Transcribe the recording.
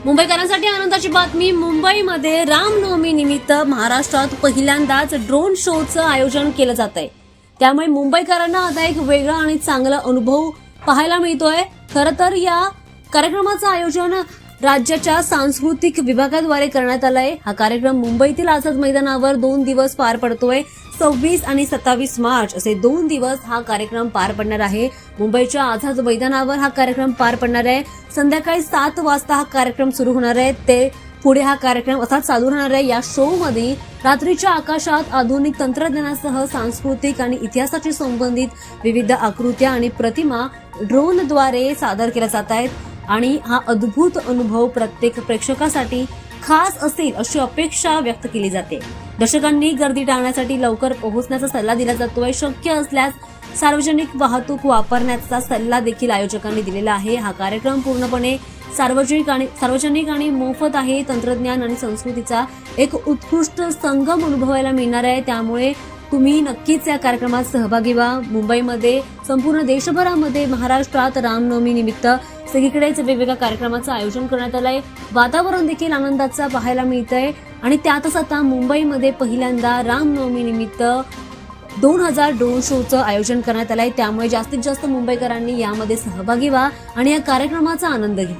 मुंबईकरांसाठी आनंदाची बातमी. मुंबईमध्ये रामनवमी निमित्त महाराष्ट्रात पहिल्यांदाच ड्रोन शोचं आयोजन केलं जात आहे. त्यामुळे मुंबईकरांना आता एक वेगळा आणि चांगला अनुभव पाहायला मिळतोय. खरं तर या कार्यक्रमाचं आयोजन राज्याच्या सांस्कृतिक विभागाद्वारे करण्यात आलंय. हा कार्यक्रम मुंबईतील आझाद मैदानावर 2 दिवस पार पडतोय. 26 आणि 27 मार्च असे 2 दिवस हा कार्यक्रम पार पडणार आहे. मुंबईच्या आझाद मैदानावर हा कार्यक्रम पार पडणार आहे. संध्याकाळी 7 वाजता हा कार्यक्रम सुरू होणार आहे. ते पुढे हा कार्यक्रम असाच चालू राहणार आहे. या शो मध्ये रात्रीच्या आकाशात आधुनिक तंत्रज्ञानासह सांस्कृतिक आणि इतिहासाशी संबंधित विविध आकृत्या आणि प्रतिमा ड्रोनद्वारे सादर केल्या जात आहेत आणि हा अद्भुत अनुभव प्रत्येक प्रेक्षकासाठी खास असेल अशी अपेक्षा व्यक्त केली जाते. दर्शकांनी गर्दी टाळण्यासाठी लवकर पोहोचण्याचा सल्ला दिला जातोय. शक्य असल्यास सार्वजनिक वाहतूक वापरण्याचा सल्ला देखील आयोजकांनी दिलेला आहे. हा कार्यक्रम पूर्णपणे सार्वजनिक आणि मोफत आहे. तंत्रज्ञान आणि संस्कृतीचा एक उत्कृष्ट संगम अनुभवायला मिळणार आहे. त्यामुळे तुम्ही नक्कीच या कार्यक्रमात सहभागी व्हा. मुंबईमध्ये संपूर्ण देशभरामध्ये महाराष्ट्रात रामनवमी निमित्त सगळीकडेच वेगवेगळ्या कार्यक्रमाचं आयोजन करण्यात आलंय. वातावरण देखील आनंदाचं पाहायला मिळतंय आणि त्यातच आता मुंबईमध्ये पहिल्यांदा रामनवमी निमित्त 2000 ड्रोन शोचं आयोजन करण्यात आलंय. त्यामुळे जास्तीत जास्त मुंबईकरांनी यामध्ये सहभागी व्हा आणि या कार्यक्रमाचा आनंद घ्या.